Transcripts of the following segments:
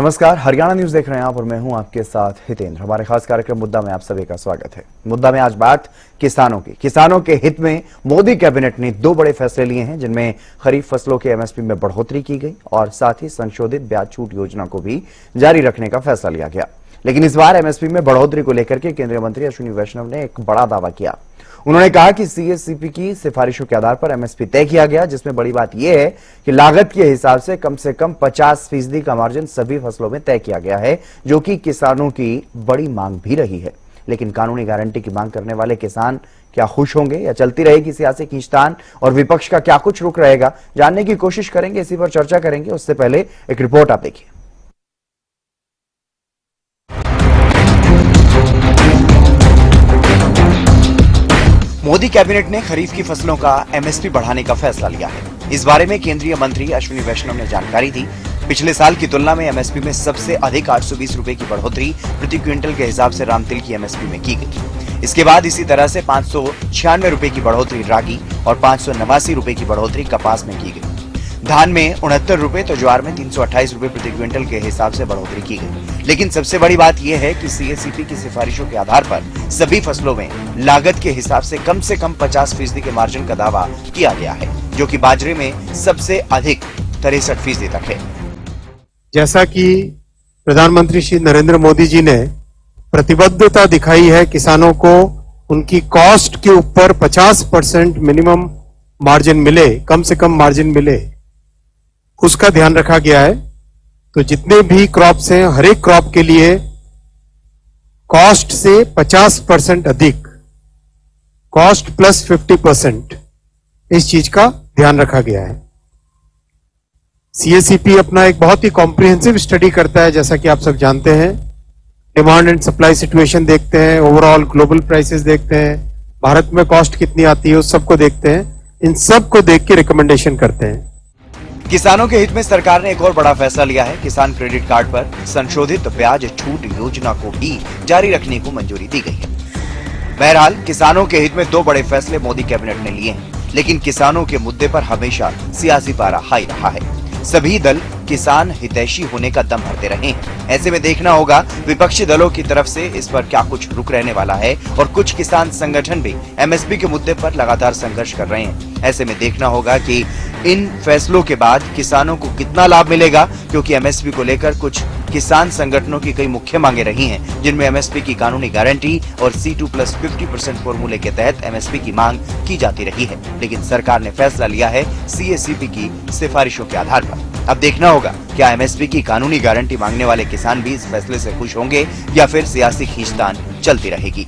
नमस्कार, हरियाणा न्यूज देख रहे हैं आप और मैं हूं आपके साथ हितेंद्र। हमारे खास कार्यक्रम मुद्दा में आप सभी का स्वागत है। मुद्दा में आज बात किसानों की। किसानों के हित में मोदी कैबिनेट ने दो बड़े फैसले लिए हैं, जिनमें खरीफ फसलों के एमएसपी में बढ़ोतरी की गई और साथ ही संशोधित ब्याज छूट योजना को भी जारी रखने का फैसला लिया गया। लेकिन इस बार एमएसपी में बढ़ोतरी को लेकर के केंद्रीय मंत्री अश्विनी वैष्णव ने एक बड़ा दावा किया। उन्होंने कहा कि सीएससीपी की सिफारिशों के आधार पर एमएसपी तय किया गया, जिसमें बड़ी बात यह है कि लागत के हिसाब से कम 50% का मार्जिन सभी फसलों में तय किया गया है, जो कि किसानों की बड़ी मांग भी रही है। लेकिन कानूनी गारंटी की मांग करने वाले किसान क्या खुश होंगे या चलती रहेगी सियासी खींचतान और विपक्ष का क्या कुछ रुख रहेगा, जानने की कोशिश करेंगे, इसी पर चर्चा करेंगे। उससे पहले एक रिपोर्ट आप देखिए। मोदी कैबिनेट ने खरीफ की फसलों का एमएसपी बढ़ाने का फैसला लिया है। इस बारे में केंद्रीय मंत्री अश्विनी वैष्णव ने जानकारी दी। पिछले साल की तुलना में एमएसपी में सबसे अधिक 820 रुपए की बढ़ोतरी प्रति क्विंटल के हिसाब से रामतिल की एमएसपी में की गई। इसके बाद इसी तरह से 596 रुपए की बढ़ोतरी रागी और 589 रुपए की बढ़ोतरी कपास में की गई। धान में 69 रुपए तो ज्वार में 328 रुपए प्रति क्विंटल के हिसाब से बढ़ोतरी की गई। लेकिन सबसे बड़ी बात यह है कि सीएससीपी की सिफारिशों के आधार पर सभी फसलों में लागत के हिसाब से कम 50% के मार्जिन का दावा किया गया है, जो कि बाजरे में सबसे अधिक 63% तक है। जैसा कि प्रधानमंत्री श्री नरेंद्र मोदी जी ने प्रतिबद्धता दिखाई है किसानों को उनकी कॉस्ट के ऊपर 50% मिनिमम मार्जिन मिले, कम से कम मार्जिन मिले, उसका ध्यान रखा गया है। तो जितने भी क्रॉप्स हैं, हर एक क्रॉप के लिए कॉस्ट से 50% अधिक, कॉस्ट प्लस 50%, इस चीज का ध्यान रखा गया है। सीएससीपी अपना एक बहुत ही कॉम्प्रिहेंसिव स्टडी करता है, जैसा कि आप सब जानते हैं। डिमांड एंड सप्लाई सिचुएशन देखते हैं, ओवरऑल ग्लोबल प्राइसेस देखते हैं, भारत में कॉस्ट कितनी आती है उस सबको देखते हैं। इन सब को देख के रिकमेंडेशन करते हैं। किसानों के हित में सरकार ने एक और बड़ा फैसला लिया है। किसान क्रेडिट कार्ड पर संशोधित ब्याज छूट योजना को भी जारी रखने को मंजूरी दी गई है। बहरहाल किसानों के हित में दो बड़े फैसले मोदी कैबिनेट ने लिए हैं, लेकिन किसानों के मुद्दे पर हमेशा सियासी पारा हाई रहा है। सभी दल किसान हितैषी होने का दम भरते रहे हैं। ऐसे में देखना होगा विपक्षी दलों की तरफ से इस पर क्या कुछ रुख रहने वाला है, और कुछ किसान संगठन भी एमएसपी के मुद्दे पर लगातार संघर्ष कर रहे हैं। ऐसे में देखना होगा कि इन फैसलों के बाद किसानों को कितना लाभ मिलेगा, क्योंकि एमएसपी को लेकर कुछ किसान संगठनों की कई मुख्य मांगे रही हैं, जिनमें एमएसपी की कानूनी गारंटी और C2+50% फॉर्मूले के तहत एमएसपी की मांग की जाती रही है। लेकिन सरकार ने फैसला लिया है सीएससीपी की सिफारिशों के आधार पर। अब देखना होगा क्या एमएसपी की कानूनी गारंटी मांगने वाले किसान भी इस फैसले से खुश होंगे या फिर सियासी खींचतान चलती रहेगी।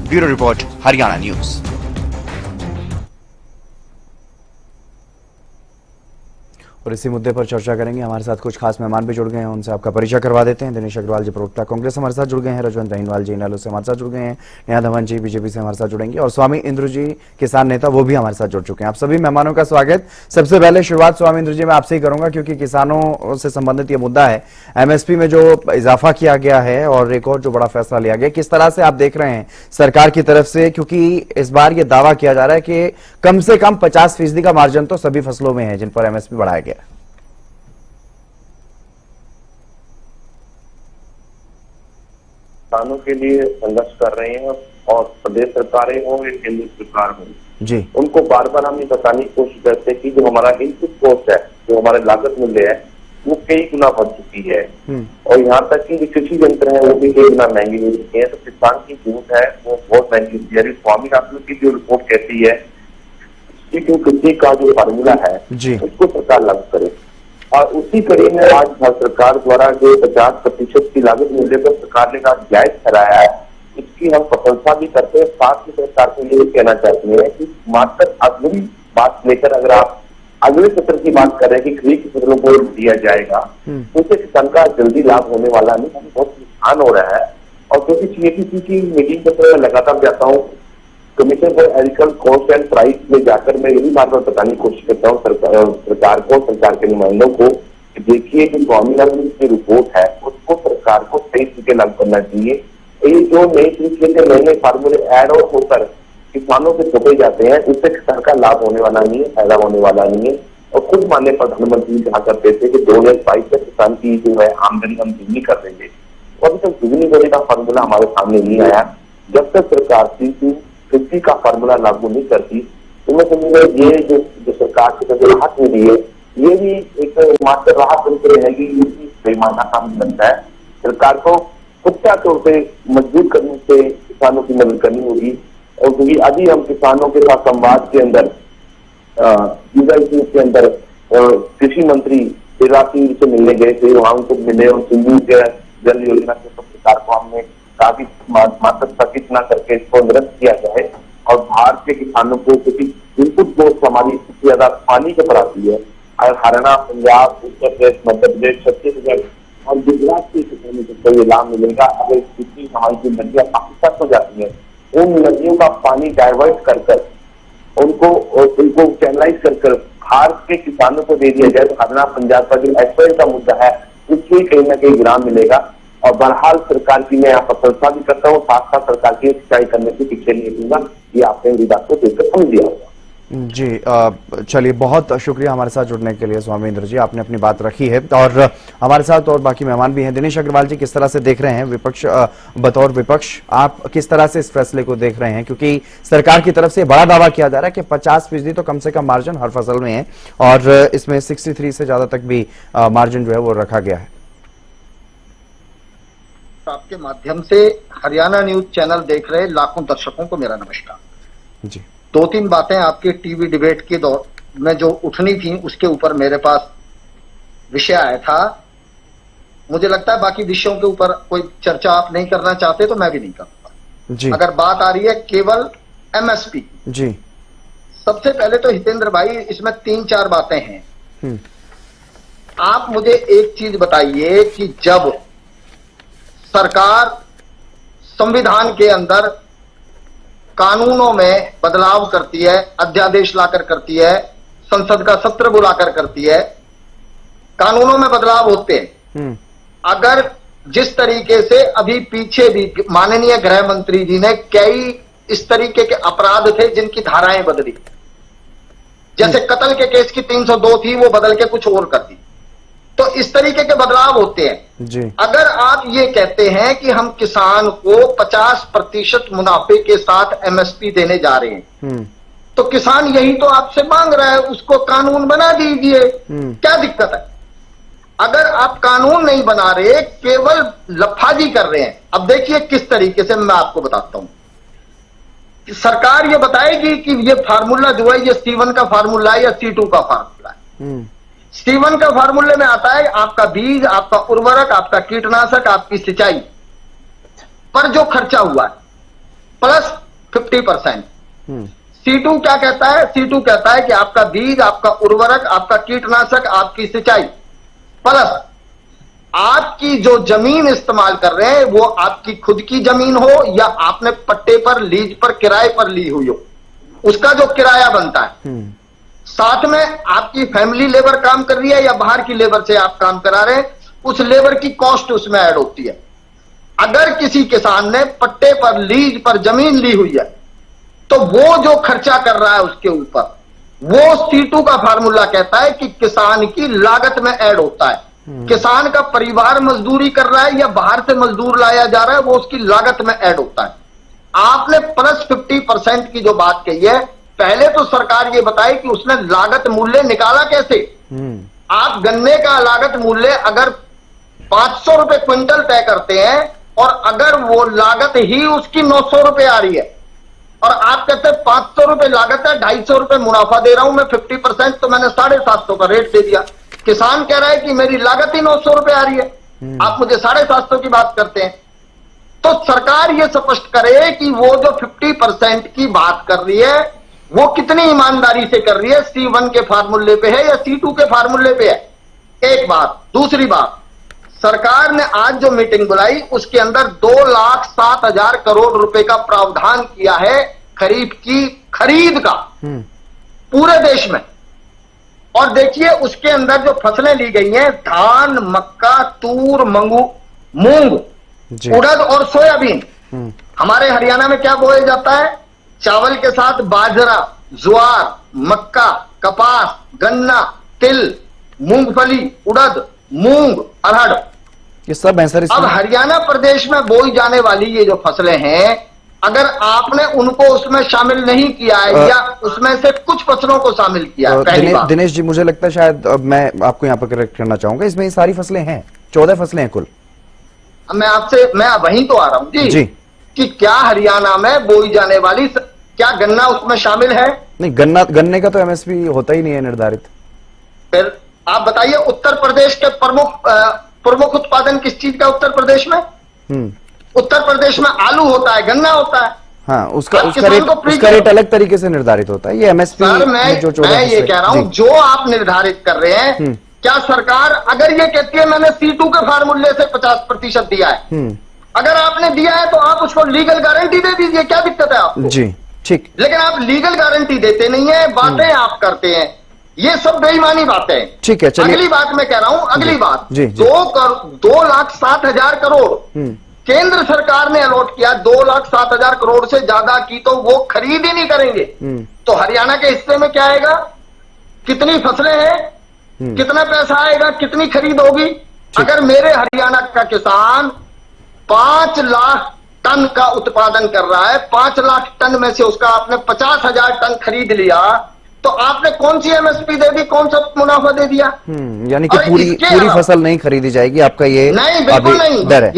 Bureau report, Haryana news. और इसी मुद्दे पर चर्चा करेंगे। हमारे साथ कुछ खास मेहमान भी जुड़ गए हैं, उनसे आपका परिचय करवा देते हैं। दिनेश अग्रवाल जी, प्रवक्ता कांग्रेस, हमारे साथ जुड़ गए हैं। रजवंत अहिनवाल जी, इनेलो से हमारे साथ जुड़ गए हैं। नेहा धवन जी, बीजेपी से हमारे साथ जुड़ेंगे। और स्वामी इंद्र जी, किसान नेता, वो भी हमारे साथ जुड़ चुके हैं। आप सभी मेहमानों का स्वागत। सबसे पहले शुरुआत स्वामी इंद्र जी मैं आपसे ही करूंगा, क्योंकि किसानों से संबंधित ये मुद्दा है। एमएसपी में जो इजाफा किया गया है और एक और जो बड़ा फैसला लिया गया, किस तरह से आप देख रहे हैं सरकार की तरफ से, क्योंकि इस बार ये दावा किया जा रहा है कि कम से कम 50% का मार्जिन तो सभी फसलों में है जिन पर एमएसपी बढ़ाया गया है। किसानों के लिए संघर्ष कर रहे हैं, और प्रदेश सरकारें हो या केंद्र सरकार हो जी, उनको बार बार हम ये बताने की कोशिश करते हैं कि जो हमारा इनपुट कॉस्ट है, जो हमारे लागत मूल्य है, वो कई गुना बढ़ चुकी है। और यहाँ तक कि जो कृषि यंत्र है वो भी कई गुना महंगे हो चुके हैं। तो किसान की कीमत है वो बहुत महंगी होती है। स्वामी रामदेव की जो रिपोर्ट कहती है C250 का जो फार्मूला है उसको सरकार लागू करे, और उसी कड़ी में आज भारत सरकार द्वारा जो 50% की लागत मूल्य पर सरकार ने कहा जायज ठहराया है, इसकी हम प्रशंसा भी करते हैं। साथ ही सरकार को ये कहना चाहते हैं कि मात्र अगली बात लेकर अगर आप अगले सत्र की बात कर रहे हैं कि खरीफ की फसलों को दिया जाएगा, उससे किसान का जल्दी लाभ होने वाला नहीं, बहुत नुकसान हो रहा है। और क्योंकि सीएससीपी की मीटिंग पर मैं लगातार जाता हूँ, commission for agriculture cost and price में जाकर मैं यही बात बताने की कोशिश करता हूँ सरकार को, सरकार के नुमाइंदों को, कि देखिए कि स्वामीनाथन की रिपोर्ट है उसको सरकार को सही तरीके लागू करना चाहिए। ये जो नए तरीके से नए नए फार्मूले ऐड ऑन होकर किसानों से थोपे जाते हैं, उससे किसान का लाभ होने वाला नहीं है, फायदा होने वाला नहीं है। और खुद माननीय प्रधानमंत्री कहा करते थे कि 2022 तक किसान की जो है आमदनी हम दुगनी कर देंगे। और अभी तक दुगनी होने का फार्मूला हमारे सामने नहीं आया। जब तक सरकार 50 का फार्मूला लागू नहीं करती, तो मैं समझूंगा ये जो सरकार की तरफ राहत मिली है, ये भी एक मात्र राहत बनकर रहेगी। ये बेईमाना काम बनता है। सरकार को पुख्ता तौर पे मजबूत करने से किसानों की मदद करनी होगी। और क्योंकि अभी हम किसानों के साथ संवाद के अंदर के अंदर कृषि मंत्री शिवराज सिंह जी से मिलने गए थे, वहां उनको मिले और सिंधु के जल योजना के सरकार को हमने काफी मात्र स्थगित न करके इसको निरस्त किया जाए और भारत के किसानों को, क्योंकि इनपुट कोस्ट हमारी सबसे ज्यादा पानी के पर आती है। और हरियाणा, पंजाब, उत्तर प्रदेश, मध्य प्रदेश, छत्तीसगढ़ और गुजरात के किसानों को ये लाभ मिलेगा। अगर किसी हमारी जो नदियां पाकिस्तान हो जाती है, उन नदियों का पानी डाइवर्ट कर उनको चैनलाइज कर भारत के किसानों को दे दिया जाए, तो हरियाणा, पंजाब का जो एक्सपोर्ट का मुद्दा है उसको ही कहीं ना कहीं विराम मिलेगा। और बहरहाल सरकार की मैं यहाँ पर प्रशंसा भी करता हूँ, साथ साथ सरकार की सिंचाई करने से पीछे नहीं दूंगा। ये आपने मेरी बात को देखकर समझ लिया होगा। जी, चलिए, बहुत शुक्रिया हमारे साथ जुड़ने के लिए स्वामींद्र जी, आपने अपनी बात रखी है। और हमारे साथ और बाकी मेहमान भी हैं। दिनेश अग्रवाल जी, किस तरह से देख रहे हैं विपक्ष, बतौर विपक्ष आप किस तरह से इस फैसले को देख रहे हैं? क्योंकि सरकार की तरफ से बड़ा दावा किया जा रहा है कि 50% तो कम से कम मार्जिन हर फसल में है और इसमें 63 से ज्यादा तक भी मार्जिन जो है वो रखा गया है। आपके माध्यम से हरियाणा न्यूज चैनल देख रहे लाखों दर्शकों को मेरा नमस्कार जी। 2-3 बातें आपके टीवी डिबेट के दौर में जो उठनी थी, उसके ऊपर मेरे पास विषय आया था। मुझे लगता है बाकी विषयों के ऊपर कोई चर्चा आप नहीं करना चाहते तो मैं भी नहीं करूंगा जी। अगर बात आ रही है केवल एमएसपी जी, सबसे पहले तो हितेंद्र भाई, इसमें 3-4 बातें हैं। आप मुझे एक चीज बताइए कि जब सरकार संविधान के अंदर कानूनों में बदलाव करती है, अध्यादेश लाकर करती है, संसद का सत्र बुलाकर करती है, कानूनों में बदलाव होते हैं। अगर जिस तरीके से अभी पीछे भी माननीय गृह मंत्री जी ने कई इस तरीके के अपराध थे जिनकी धाराएं बदली, जैसे कत्ल के केस की 302 थी, वो बदल के कुछ और कर दी। तो इस तरीके के बदलाव होते हैं जी। अगर आप ये कहते हैं कि हम किसान को 50% मुनाफे के साथ एमएसपी देने जा रहे हैं, तो किसान यही तो आपसे मांग रहा है, उसको कानून बना दीजिए, क्या दिक्कत है? अगर आप कानून नहीं बना रहे, केवल लफाजी कर रहे हैं। अब देखिए किस तरीके से, मैं आपको बताता हूं। सरकार ये बताएगी कि ये फार्मूला जो है ये C1 का फार्मूला है या C2 का फार्मूला है। C1 का फार्मूले में आता है आपका बीज, आपका उर्वरक, आपका कीटनाशक, आपकी सिंचाई पर जो खर्चा हुआ है प्लस 50%। C2 क्या कहता है? C2 कहता है कि आपका बीज, आपका उर्वरक, आपका कीटनाशक, आपकी सिंचाई प्लस आपकी जो जमीन इस्तेमाल कर रहे हैं वो आपकी खुद की जमीन हो या आपने पट्टे पर, लीज पर, किराए पर ली हुई हो, उसका जो किराया बनता है। साथ में आपकी फैमिली लेबर काम कर रही है या बाहर की लेबर से आप काम करा रहे हैं, उस लेबर की कॉस्ट उसमें ऐड होती है। अगर किसी किसान ने पट्टे पर, लीज पर जमीन ली हुई है तो वो जो खर्चा कर रहा है उसके ऊपर, वो C2 का फार्मूला कहता है कि किसान की लागत में ऐड होता है। किसान का परिवार मजदूरी कर रहा है या बाहर से मजदूर लाया जा रहा है, वो उसकी लागत में ऐड होता है। आपने प्लस 50% की जो बात कही है, पहले तो सरकार ये बताए कि उसने लागत मूल्य निकाला कैसे। आप गन्ने का लागत मूल्य अगर 500 रुपए क्विंटल तय करते हैं और अगर वो लागत ही उसकी 900 रुपए आ रही है और आप कहते हैं 500 रुपए लागत है, 250 रुपए मुनाफा दे रहा हूं मैं 50%, तो मैंने 750 का रेट दे दिया। किसान कह रहा है कि मेरी लागत ही 900 रुपए आ रही है, आप मुझे 750 की बात करते हैं। तो सरकार ये स्पष्ट करे कि वो जो 50% की बात कर रही है वो कितनी ईमानदारी से कर रही है, C1 के फार्मूले पे है या C2 के फार्मूले पे है। एक बात। दूसरी बात, सरकार ने आज जो मीटिंग बुलाई उसके अंदर 2,07,000 करोड़ रुपए का प्रावधान किया है खरीफ की खरीद का पूरे देश में। और देखिए उसके अंदर जो फसलें ली गई हैं, धान, मक्का, तूर, मूंग, उड़द और सोयाबीन। हमारे हरियाणा में क्या बोया जाता है? चावल के साथ बाजरा, ज्वार, मक्का, कपास, गन्ना, तिल, मूंगफली, उड़द, मूंग, अरहर, ये सब है सर अब इसमें। हरियाणा प्रदेश में बोई जाने वाली ये जो फसलें हैं, अगर आपने उनको उसमें शामिल नहीं किया है या उसमें से कुछ फसलों को शामिल किया है, पहली बात। दिनेश जी, मुझे लगता है शायद मैं आपको यहाँ पर करेक्ट करना चाहूंगा, इसमें ये सारी फसलें हैं, 14 फसलें हैं कुल। मैं वहीं तो आ रहा हूं जी कि क्या हरियाणा में बोई जाने वाली, क्या गन्ना उसमें शामिल है? नहीं, गन्ने का तो एमएसपी होता ही नहीं है निर्धारित। फिर आप बताइए, उत्तर प्रदेश के प्रमुख उत्पादन किस चीज का उत्तर प्रदेश में? उत्तर प्रदेश में आलू होता है, गन्ना होता है। हाँ, उसका रेट अलग तरीके से निर्धारित होता है। ये एमएसपी सर, मैं ये कह रहा हूं, जो आप निर्धारित कर रहे हैं, क्या सरकार अगर ये कहती है मैंने C2 के फार्मूले से 50% दिया है, अगर आपने दिया है तो आप उसको लीगल गारंटी दे दीजिए, क्या दिक्कत है आपको? जी ठीक। लेकिन आप लीगल गारंटी देते नहीं है, बातें आप करते हैं, ये सब बेईमानी बातें हैं। ठीक है, चलिए अगली बात मैं कह रहा हूं, अगली बात, 2,07,000 करोड़ केंद्र सरकार ने अलॉट किया, 2,07,000 करोड़ से ज्यादा की तो वो खरीद ही नहीं करेंगे। तो हरियाणा के हिस्से में क्या आएगा? कितनी फसलें हैं, कितना पैसा आएगा, कितनी खरीद होगी? अगर मेरे हरियाणा का किसान 5 लाख टन का उत्पादन कर रहा है, 5 लाख टन में से उसका आपने 50,000 टन खरीद लिया, तो आपने कौन सी एमएसपी दे दी, कौन सा मुनाफा दे दिया? यानी कि पूरी फसल नहीं खरीदी जाएगी, आपका ये नहीं, बिल्कुल नहीं डर है।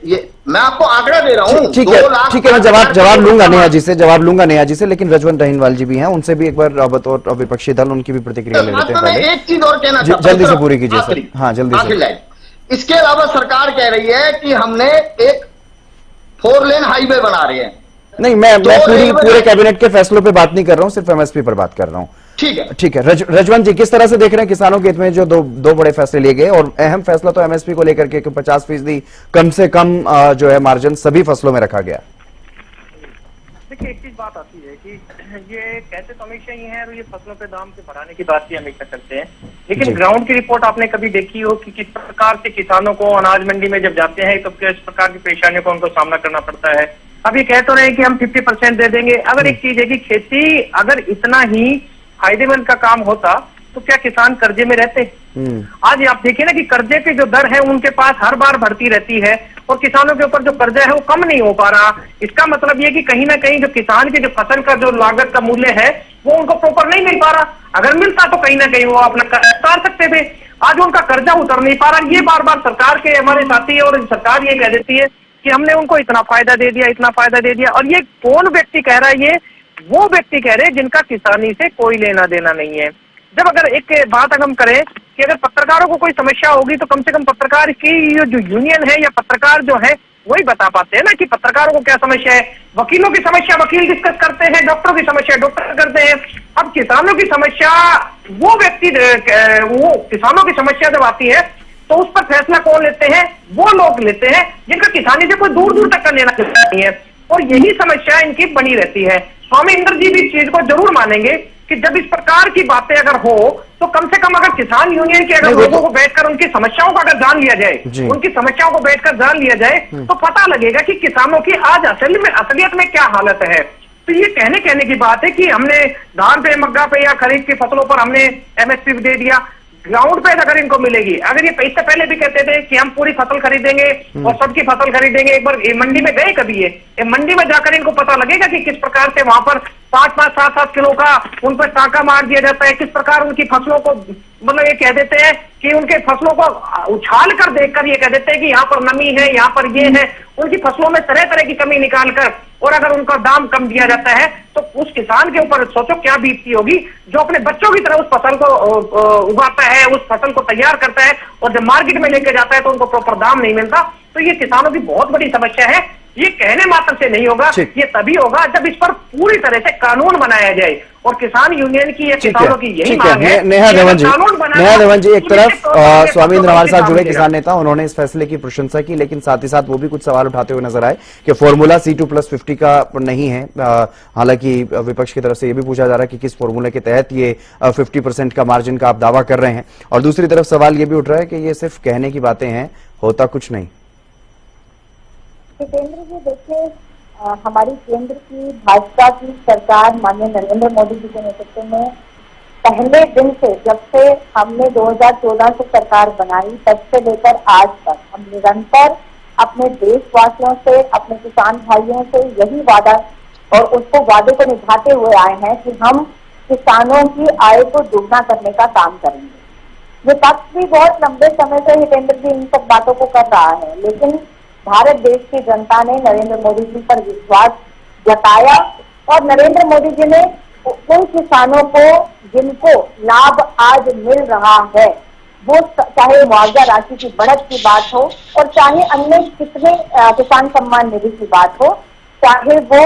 ये मैं आपको आंकड़ा दे रहा हूं। ठीक है, मैं जवाब लूंगा नेहा जी से, लेकिन रजवंत रहीनवाल जी भी हैं, उनसे भी एक बार बतौर विपक्षी दल उनकी भी प्रतिक्रिया ले लेते हैं। एक चीज और कहना चाहता हूं, जल्दी से पूरी कीजिए सर। हाँ, जल्दी से। इसके अलावा सरकार कह रही है कि हमने एक 4 लेन हाईवे बना रहे हैं। नहीं, मैं पूरे कैबिनेट के फैसलों पे बात नहीं कर रहा हूं, सिर्फ एमएसपी पर बात कर रहा हूं। ठीक है। रजवंत जी, किस तरह से देख रहे हैं किसानों के हित में जो दो बड़े फैसले लिए गए, और अहम फैसला तो एमएसपी को लेकर के 50% कम से कम जो है मार्जिन सभी फसलों में रखा गया। देखिए, एक चीज बात आती है कि ये कहते तो हमेशा ही है और ये फसलों पे दाम से बढ़ाने की बात ही हमेशा करते हैं, लेकिन ग्राउंड की रिपोर्ट आपने कभी देखी हो कि किस प्रकार से किसानों को अनाज मंडी में जब जाते हैं तो किस प्रकार की परेशानियों को उनको सामना करना पड़ता है। अब ये कह तो रहे हैं कि हम 50% दे देंगे। अगर एक चीज है कि खेती अगर इतना ही फायदेमंद का काम होता तो क्या किसान कर्जे में रहते? आज आप देखिए ना कि कर्जे की जो दर है उनके पास हर बार बढ़ती रहती है और किसानों के ऊपर जो कर्जा है वो कम नहीं हो पा रहा। इसका मतलब ये कि कहीं ना कहीं जो किसान की जो फसल का जो लागत का मूल्य है वो उनको प्रॉपर नहीं मिल पा रहा। अगर मिलता तो कहीं ना कहीं वो अपना कर्जा उतार सकते थे, आज उनका कर्जा उतर नहीं पा रहा। ये बार बार सरकार के हमारे साथी और सरकार ये कह देती है कि हमने उनको इतना फायदा दे दिया, इतना फायदा दे दिया। और ये कौन व्यक्ति कह रहा है? ये वो व्यक्ति कह रहे हैं जिनका किसानी से कोई लेना देना नहीं है। जब अगर एक बात अगर हम करें कि अगर पत्रकारों को कोई समस्या होगी तो कम से कम पत्रकार की जो यूनियन है या पत्रकार जो है वही बता पाते हैं ना कि पत्रकारों को क्या समस्या है। वकीलों की समस्या वकील डिस्कस करते हैं, डॉक्टरों की समस्या डॉक्टर करते हैं। अब किसानों की समस्या वो व्यक्ति, वो किसानों की समस्या जब आती है तो उस पर फैसला कौन लेते हैं? वो लोग लेते हैं जिनका किसानी से कोई दूर दूर तक का लेना नहीं है, और यही समस्या इनकी बनी रहती है। स्वामी इंद्र जी भी इस चीज को जरूर मानेंगे कि जब इस प्रकार की बातें अगर हो तो कम से कम अगर किसान यूनियन के अगर लोगों को बैठकर उनकी समस्याओं को अगर जान लिया जाए, उनकी समस्याओं को बैठकर जान लिया जाए तो पता लगेगा कि किसानों की आज असलियत में क्या हालत है। तो ये कहने की बात है कि हमने धान पे, मक्का पे या खरीफ की फसलों पर हमने एमएसपी दे दिया। ग्राउंड पे अगर इनको मिलेगी, अगर ये इससे पहले भी कहते थे कि हम पूरी फसल खरीदेंगे और सबकी फसल खरीदेंगे, एक बार मंडी में गए कभी? ये मंडी में जाकर इनको पता लगेगा कि किस प्रकार से वहां पर 5-5, 7-7 किलो का उन पर टाका मार दिया जाता है, किस प्रकार उनकी फसलों को मतलब ये कह देते हैं कि उनके फसलों को उछाल कर देखकर ये कह देते हैं कि यहाँ पर नमी है, यहाँ पर ये है। उनकी फसलों में तरह तरह की कमी निकाल कर और अगर उनका दाम कम दिया जाता है तो उस किसान के ऊपर सोचो क्या बीतती होगी जो अपने बच्चों की तरह उस फसल को उगाता है, उस फसल को तैयार करता है और जब मार्केट में लेके जाता है तो उनको प्रॉपर दाम नहीं मिलता। तो ये किसानों की बहुत बड़ी समस्या है। ये कहने मात्र से नहीं होगा, ये तभी होगा जब इस पर पूरी तरह से कानून बनाया जाए। और किसान यूनियन की, किसानों की यही मांग है। नेहा देवन जी, एक तरफ स्वामी इंद्र हमारे साथ जुड़े किसान नेता, उन्होंने इस फैसले की प्रशंसा की, लेकिन साथ ही साथ वो भी कुछ सवाल उठाते हुए नजर आए कि फॉर्मूला C2+50 का नहीं है। हालांकि विपक्ष की तरफ से ये भी पूछा जा रहा है कि किस फॉर्मूले के तहत ये 50% का मार्जिन का आप दावा कर रहे हैं, और दूसरी तरफ सवाल ये भी उठ रहा है कि ये सिर्फ कहने की बातें हैं, होता कुछ नहीं। जितेंद्र जी, देखिए, हमारी केंद्र की भाजपा की सरकार माननीय नरेंद्र मोदी जी के नेतृत्व में पहले दिन से, जब से हमने 2014 से सरकार बनाई तब से लेकर आज तक हम निरंतर अपने देशवासियों से, अपने किसान भाइयों से यही वादा और उसको वादे को निभाते हुए आए हैं कि हम किसानों की आय को दोगुना करने का काम करेंगे। विपक्ष भी बहुत लंबे समय से हितेंद्र जी इन सब बातों को कर रहा है, लेकिन भारत देश की जनता ने नरेंद्र मोदी जी पर विश्वास जताया और नरेंद्र मोदी जी ने उन किसानों को जिनको लाभ आज मिल रहा है, वो चाहे मुआवजा राशि की बढ़त की बात हो और चाहे अन्य कितने किसान सम्मान निधि की बात हो, चाहे वो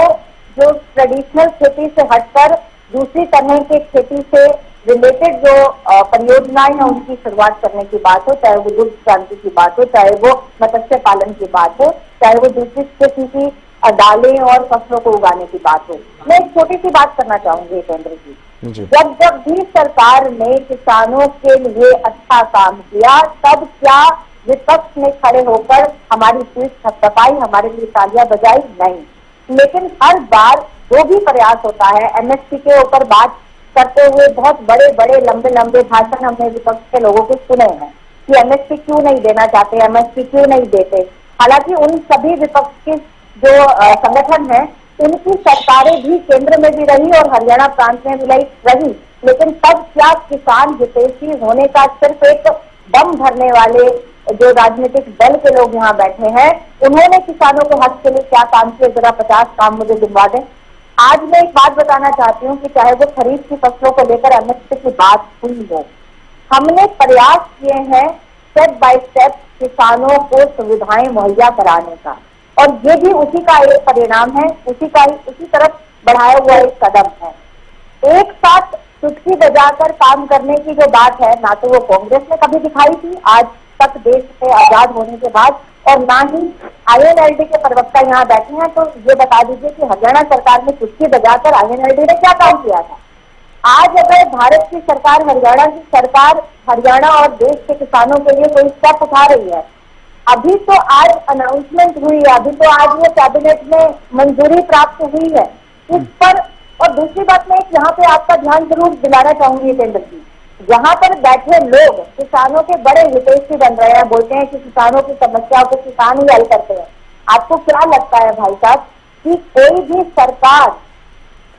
जो ट्रेडिशनल खेती से हटकर दूसरी तरह के खेती से रिलेटेड जो परियोजनाएं हैं उनकी शुरुआत करने की बात हो, चाहे वो दुग्ध क्रांति की बात हो, चाहे वो मत्स्य पालन की बात हो, चाहे वो दूसरी किस्म की दालें और फसलों को उगाने की बात हो। मैं एक छोटी सी बात करना चाहूंगी हितेंद्र जी, जब भी सरकार ने किसानों के लिए अच्छा काम किया तब क्या विपक्ष ने खड़े होकर हमारी पीठ थपथपाई, हमारे लिए तालियां बजाई? नहीं। लेकिन हर बार जो भी प्रयास होता है एमएसपी के ऊपर बात करते हुए बहुत बड़े बड़े लंबे लंबे भाषण हमने विपक्ष के लोगों को सुने हैं कि एमएसपी क्यों नहीं देना चाहते, एमएसपी क्यों नहीं देते। हालांकि उन सभी विपक्ष के जो संगठन है उनकी सरकारें भी केंद्र में भी रही और हरियाणा प्रांत में भी रही, लेकिन तब क्या किसान हितैषी होने का सिर्फ एक दम भरने वाले जो राजनीतिक दल के लोग यहाँ बैठे हैं उन्होंने किसानों के हक के लिए क्या काम किए? जरा 50 काम मुझे गिनवा दें। आज मैं एक बात बताना चाहती हूँ कि चाहे वो खरीफ की फसलों को लेकर एमएसपी की बात हुई हो, हमने प्रयास किए हैं स्टेप बाय स्टेप किसानों को सुविधाएं मुहैया कराने का, और ये भी उसी का एक परिणाम है, उसी तरफ बढ़ाया हुआ एक कदम है। एक साथ चुटकी बजाकर काम करने की जो बात है, ना तो वो कांग्रेस ने कभी दिखाई थी आज तक देश से आजाद होने के बाद, और ना ही आईएनएलडी के प्रवक्ता यहाँ बैठे हैं। तो ये बता दीजिए कि हरियाणा सरकार ने चुटकी बजाकर आईएनएलडी ने क्या काम किया था? आज अगर भारत की सरकार, हरियाणा की सरकार हरियाणा और देश के किसानों के लिए कोई स्टेप उठा रही है, अभी तो आज अनाउंसमेंट हुई है, अभी तो आज ये कैबिनेट में मंजूरी प्राप्त हुई है इस पर। और दूसरी बात मैं यहाँ पे आपका ध्यान जरूर दिलाना चाहूंगी हितेंद्र जी, यहाँ पर बैठे लोग किसानों के बड़े हितैषी बन रहे हैं, बोलते हैं कि किसानों की समस्याओं को किसान ही हल करते हैं। आपको क्या लगता है भाई साहब कि कोई भी सरकार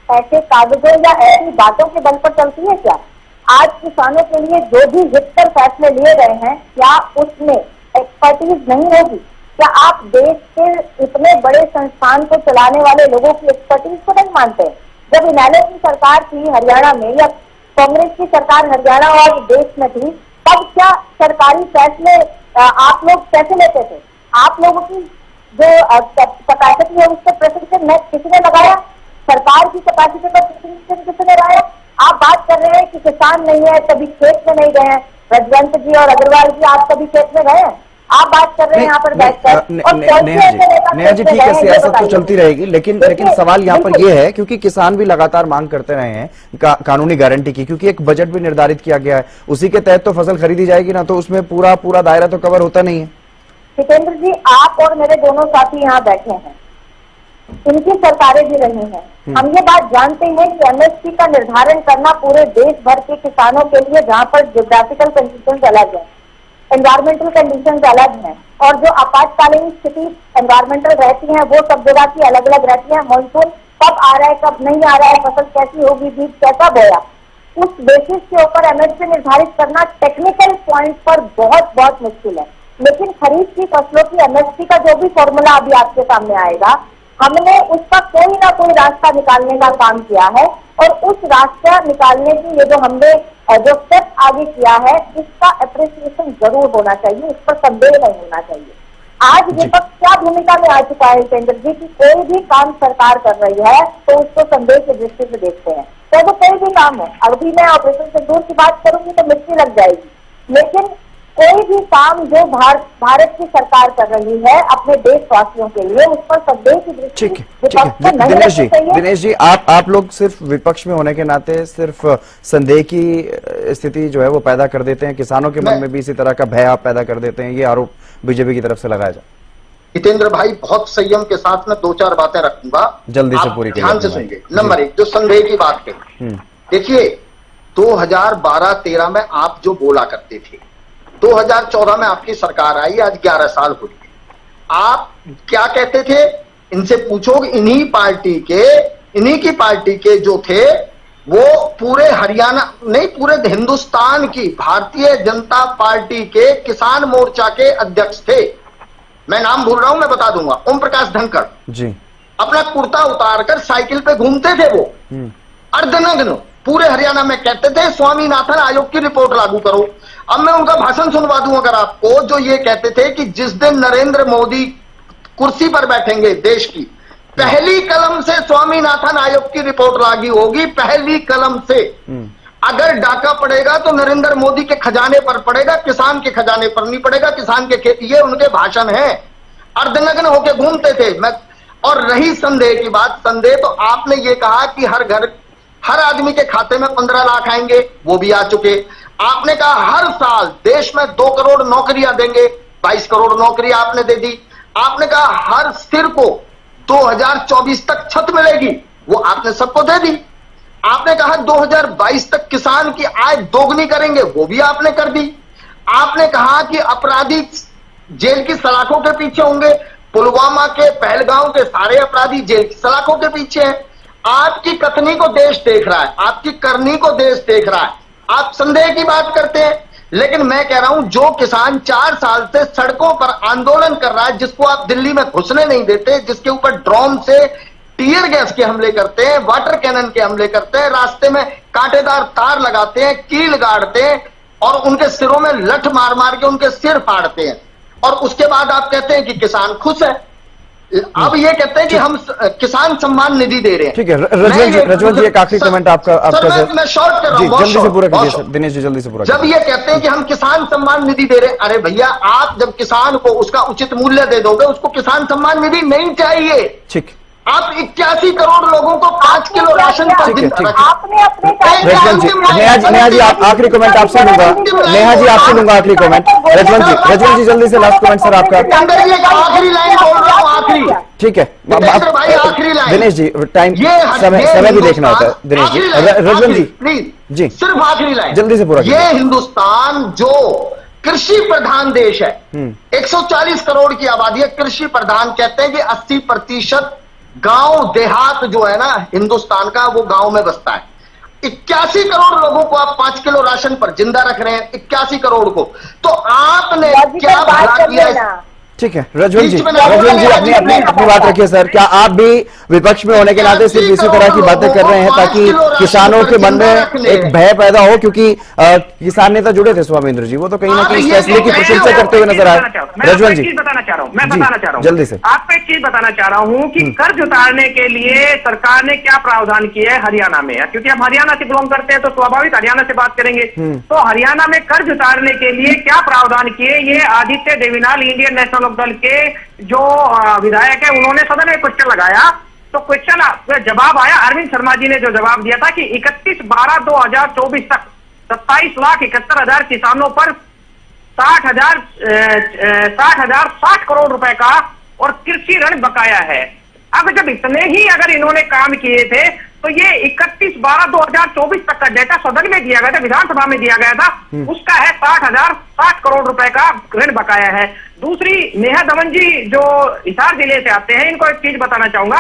ऐसे कागजों या ऐसी बातों के बल पर चलती है क्या? आज किसानों के लिए जो भी हितकर फैसले लिए गए हैं, क्या उसमें एक्सपर्टीज नहीं होगी? क्या आप देश के इतने बड़े संस्थान को चलाने वाले लोगों की एक्सपर्टीज को नहीं मानते? जब इनेलो की सरकार थी हरियाणा में या कांग्रेस की सरकार हरियाणा और देश में थी, तब क्या सरकारी फैसले आप लोग कैसे लेते थे? आप लोगों की जो कैपेसिटी है उस पर प्रशिक्षण किसने लगाया? सरकार की कैपेसिटी पर प्रशिक्षण किसने लगाया? आप बात कर रहे हैं कि किसान नहीं है, कभी खेत में नहीं गए हैं। रजवंत जी और अग्रवाल जी, आप कभी खेत में गए हैं? आप बात कर रहे हैं यहाँ पर बैठकर। नेहा जी ठीक है, सियासत तो चलती रहेगी, लेकिन सवाल यहाँ पर ये है, क्योंकि किसान भी लगातार मांग करते रहे हैं कानूनी गारंटी की, क्योंकि एक बजट भी निर्धारित किया गया है, उसी के तहत तो फसल खरीदी जाएगी ना, तो उसमें पूरा दायरा तो कवर होता नहीं है। हितेंद्र जी, आप और मेरे दोनों साथी यहाँ बैठे हैं, इनकी सरकारें भी रही हैं। हम ये बात जानते हैं कि एमएसपी का निर्धारण करना पूरे देश भर के किसानों के लिए, जहाँ पर ज्योग्राफिकल कंडीशंस अलग है, एनवायरमेंटल कंडीशंस अलग हैं, और जो आपातकालीन स्थिति एनवायरमेंटल रहती है वो सब जगह की अलग अलग रहती है। मानसून कब आ रहा है, कब नहीं आ रहा है, फसल कैसी होगी, बीज कैसा बोया, उस बेसिस के ऊपर एमएसपी निर्धारित करना टेक्निकल पॉइंट पर बहुत मुश्किल है। लेकिन खरीफ की फसलों की एमएसपी का जो भी फॉर्मूला अभी आपके सामने आएगा, हमने उसका कोई ना कोई रास्ता निकालने का काम किया है, और उस रास्ता निकालने की ये जो हमने जो स्टेप आगे किया है, इसका अप्रिसिएशन जरूर होना चाहिए, इस पर संदेह नहीं होना चाहिए। आज विपक्ष क्या भूमिका में आ चुका है हितेंद्र जी कि कोई भी काम सरकार कर रही है तो उसको संदेह की दृष्टि से देखते हैं, चाहे वो कोई भी काम हो। अभी मैं ऑपरेशन सिंदूर की बात करूंगी तो मिट्टी लग जाएगी, लेकिन कोई भी काम जो भारत की सरकार कर रही है अपने देशवासियों के लिए, उस पर संदेह की दृष्टि दिनेश जी, आप लोग सिर्फ विपक्ष में होने के नाते सिर्फ संदेह की स्थिति जो है वो पैदा कर देते हैं, किसानों के मन में भी इसी तरह का भय आप पैदा कर देते हैं, ये आरोप बीजेपी की तरफ से लगाया जाए। हितेंद्र भाई, बहुत संयम के साथ में 2-4 बातें रखूंगा, जल्दी से पूरी ध्यान से सुनिए। नंबर 1, जो संदेह की बात कही, देखिए 2012-13 में आप जो बोला करते थे, 2014 में आपकी सरकार आई, आज 11 साल हो गए। आप क्या कहते थे? इनसे पूछो कि इन्हीं की पार्टी के जो थे वो पूरे हरियाणा नहीं, पूरे हिंदुस्तान की भारतीय जनता पार्टी के किसान मोर्चा के अध्यक्ष थे। मैं नाम भूल रहा हूं, मैं बता दूंगा। ओम प्रकाश धनखड़ जी अपना कुर्ता उतारकर साइकिल पे घूमते थे, वो अर्धनग्न पूरे हरियाणा में, कहते थे स्वामीनाथन आयोग की रिपोर्ट लागू करो। अब मैं उनका भाषण सुनवा दूं अगर आपको, जो ये कहते थे कि जिस दिन नरेंद्र मोदी कुर्सी पर बैठेंगे देश की, पहली कलम से स्वामीनाथन आयोग की रिपोर्ट लागू होगी, पहली कलम से। अगर डाका पड़ेगा तो नरेंद्र मोदी के खजाने पर पड़ेगा, किसान के खजाने पर नहीं पड़ेगा। किसान के खेत, ये उनके भाषण है। अर्धनग्न होके घूमते थे। और रही संदेह की बात, संदेह तो आपने ये कहा कि हर आदमी के खाते में 15 लाख आएंगे, वो भी आ चुके। आपने कहा हर साल देश में 2 करोड़ नौकरियां देंगे, 22 करोड़ नौकरियां आपने दे दी। आपने कहा हर स्थिर को 2024 तक छत मिलेगी, वो आपने सबको दे दी। आपने कहा 2022 तक किसान की आय दोगुनी करेंगे, वो भी आपने कर दी। आपने कहा कि अपराधी जेल की सलाखों के पीछे होंगे, पुलवामा के, पहलगांव के सारे अपराधी जेल की सलाखों के पीछे हैं। आपकी कथनी को देश देख रहा है, आपकी करनी को देश देख रहा है। आप संदेह की बात करते हैं, लेकिन मैं कह रहा हूं जो किसान 4 साल से सड़कों पर आंदोलन कर रहा है, जिसको आप दिल्ली में घुसने नहीं देते, जिसके ऊपर ड्रोन से टीयर गैस के हमले करते हैं, वाटर कैनन के हमले करते हैं, रास्ते में कांटेदार तार लगाते हैं, कील गाड़ते हैं और उनके सिरों में लठ मार मार के उनके सिर फाड़ते हैं, और उसके बाद आप कहते हैं कि किसान खुश है। अब ये कहते हैं कि हम किसान सम्मान निधि दे रहे हैं। ठीक है, रजवंत जी एक आखिरी कमेंट आपका। मैं शॉर्ट कर रहा हूं, जल्दी से पूरा कीजिए दिनेश जी, जल्दी से पूरा। जब ये कहते हैं कि हम किसान सम्मान निधि दे रहे हैं, अरे भैया आप जब किसान को उसका उचित मूल्य दे दोगे, उसको किसान सम्मान निधि नहीं चाहिए। ठीक, आप 81 करोड़ लोगों को 5 किलो राशन पर दिन आपने अपने नेहा जी आप आखिरी कमेंट आपसे लूंगा। नेहा जी आपसे लूंगा आखिरी कमेंट। रजवंत जी जल्दी से लास्ट कमेंट सर आपका। आखिरी लाइन बोल रहा हूँ, आखिरी। ठीक है भाई, आखिरी लाइन। दिनेश जी टाइम समय भी देखना होता है। दिनेश जी, रजवंत जी प्लीज जी सिर्फ आखिरी लाइन जल्दी से पूरा। ये हिंदुस्तान जो कृषि प्रधान देश है, 140 करोड़ की आबादी है, कृषि प्रधान कहते हैं कि 80% गांव देहात जो है ना हिंदुस्तान का, वो गांव में बसता है। 81 करोड़ लोगों को आप 5 किलो राशन पर जिंदा रख रहे हैं, 81 करोड़ को। तो आपने क्या भला किया? ठीक है रजवंत जी अपनी बात रखिए सर। क्या आप भी विपक्ष में होने के नाते सिर्फ इसी तरह की बातें कर रहे हैं ताकि किसानों के मन में एक भय पैदा हो? क्योंकि किसान नेता जुड़े थे स्वामींद्र जी, वो तो कहीं ना कहीं इस फैसले की प्रशंसा करते हुए नजर आए। रजवंत जी बताना चाह रहा हूँ जल्दी से आपको एक चीज बताना चाह रहा हूँ कि कर्ज उतारने के लिए सरकार ने क्या प्रावधान किया है हरियाणा में। क्योंकि हम हरियाणा से बिलोंग करते हैं तो स्वाभाविक हरियाणा से बात करेंगे। तो हरियाणा में कर्ज उतारने के लिए क्या प्रावधान किए, ये आदित्य देवीलाल इंडियन नेशनल दल के जो विधायक है उन्होंने सदन में क्वेश्चन लगाया। तो क्वेश्चन जवाब आया, अरविंद शर्मा जी ने जो जवाब दिया था कि 31/12/2024 तक 27,71,000 किसानों पर 60,060 करोड़ रुपए का और कृषि ऋण बकाया है। अब जब इतने ही अगर इन्होंने काम किए थे तो ये 31/12/2024 तक का डेटा सदन में दिया गया था, विधानसभा में दिया गया था, उसका है 60,060 करोड़ रुपए का ऋण बकाया है। दूसरी, नेहा दमन जी जो हिसार जिले से आते हैं, इनको एक चीज बताना चाहूंगा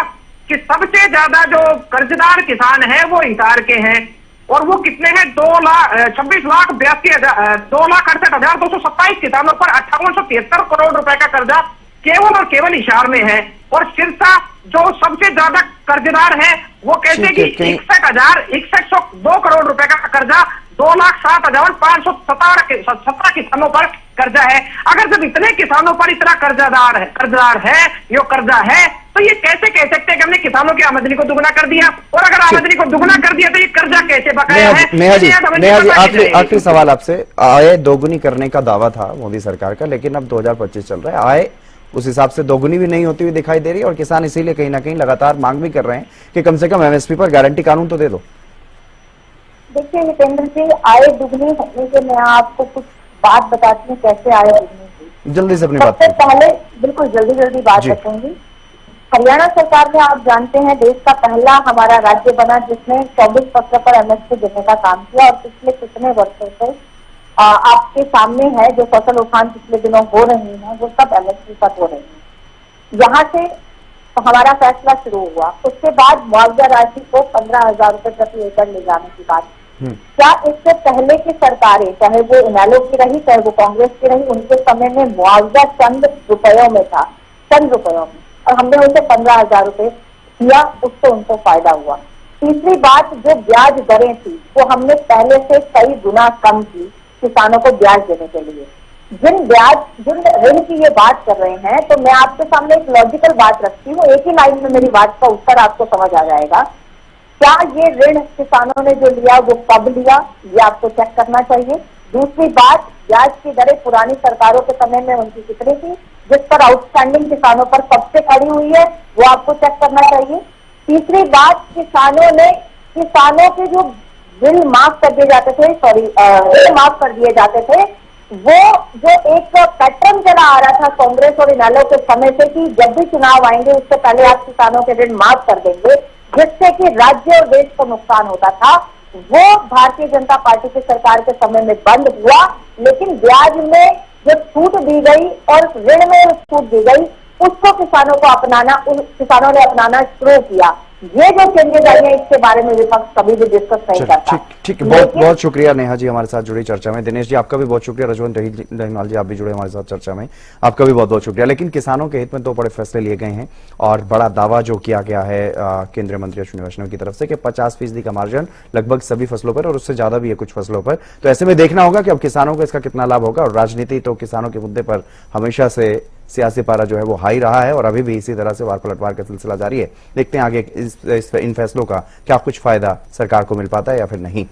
कि सबसे ज्यादा जो कर्जदार किसान है वो हिसार के हैं, और वो कितने हैं 2,68,227 किसानों पर 5873 करोड़ रुपए का कर्जा केवल और केवल हिसार में है। और सिरसा जो सबसे ज्यादा कर्जदार है वो कहते हैं कि 61,2 करोड़ रुपए का कर्जा 2,07,517 किसानों पर कर्जा है। अगर जब इतने किसानों पर इतना कर्जदार है यो कर्जा है, तो ये कैसे कह सकते हैं कि हमने किसानों की आमदनी को दुगना कर दिया? और अगर आमदनी को दुगना कर दिया तो ये कर्जा कैसे बकाया है? नेहा जी आखिरी सवाल आपसे। आय दोगुनी करने का दावा था मोदी सरकार का, लेकिन अब 2025 चल रहा है, आय उस हिसाब से दोगुनी भी नहीं होती हुई दिखाई दे रही है, और किसान इसीलिए कहीं ना कहीं लगातार मांग भी कर रहे हैं कि कम से कम एमएसपी पर गारंटी कानून तो दे दो। देखिए जितेंद्र जी, आय दुगनी होने के मैं आपको कुछ बात बताती हूँ कैसे आय दुगनी हुई। जल्दी से अपनी बात। सबसे पहले बिल्कुल जल्दी बात रखेंगी। हरियाणा सरकार ने, आप जानते हैं, देश का पहला हमारा राज्य बना जिसने 24 फसलों पर एमएसपी देने का काम किया। और पिछले कितने वर्षों से आपके सामने है जो फसल उठान पिछले दिनों हो रही है वो सब एमएसपी पर हो रही है। यहाँ से हमारा फैसला शुरू हुआ, उसके बाद मुआवजा राशि को 15,000 रुपए प्रति एकड़ ले जाने की बात। क्या इससे पहले की सरकारें, चाहे वो इनेलो की रही चाहे वो कांग्रेस की रही, उनके समय में मुआवजा चंद रुपयों में था, चंद रुपयों में, और हमने उसे 15,000 रुपए दिया, उससे उनको फायदा हुआ। तीसरी बात, जो ब्याज दरें थी वो हमने पहले से कई गुना कम की किसानों को ब्याज देने के लिए। जिन ऋण की ये बात कर रहे हैं, तो मैं आपके सामने एक लॉजिकल बात रखती हूँ, एक ही लाइन में मेरी बात का उत्तर आपको समझ आ जाएगा। क्या ये ऋण किसानों ने जो लिया वो कब लिया, ये आपको चेक करना चाहिए। दूसरी बात, ब्याज की दरें पुरानी सरकारों के समय में उनकी कितनी थी, जिस पर आउटस्टैंडिंग किसानों पर कब से खड़ी हुई है, वो आपको चेक करना चाहिए। तीसरी बात, किसानों के जो बिल माफ कर दिए जाते थे, ऋण माफ कर दिए जाते थे, वो जो एक पैटर्न चला आ रहा था कांग्रेस और इनेलो के समय से कि जब भी चुनाव आएंगे उससे पहले आप किसानों के ऋण माफ कर देंगे, जिससे कि राज्य और देश को नुकसान होता था, वो भारतीय जनता पार्टी की सरकार के समय में बंद हुआ। लेकिन ब्याज में जो छूट दी गई और ऋण में छूट दी गई, उसको किसानों ने अपनाना शुरू किया। ये जो चेंजेस आई हैं, इसके बारे में विपक्ष कभी भी डिस्कस नहीं करता। ठीक, बहुत शुक्रिया नेहा जी हमारे साथ जुड़ी चर्चा में। दिनेश जी आपका भी बहुत शुक्रिया, रजवंत रहीमाल जी आप भी जुड़े हमारे साथ चर्चा में, आपका भी बहुत बहुत शुक्रिया। लेकिन किसानों के हित में 2 बड़े फैसले लिए गए हैं और बड़ा दावा जो किया गया है केंद्रीय मंत्री अश्विनी वैष्णव की तरफ से कि 50% का मार्जिन लगभग सभी फसलों पर और उससे ज्यादा भी है कुछ फसलों पर। तो ऐसे में देखना होगा कि अब किसानों को इसका कितना लाभ होगा। और राजनीति तो किसानों के मुद्दे पर हमेशा से सियासी पारा जो है वो हाई रहा है और अभी भी इसी तरह से वार पलटवार का सिलसिला जारी है। देखते हैं आगे इन फैसलों का क्या कुछ फायदा सरकार को मिल पाता है या फिर नहीं।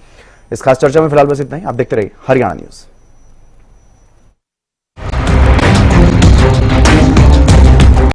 इस खास चर्चा में फिलहाल बस इतना ही। आप देखते रहिए हरियाणा न्यूज।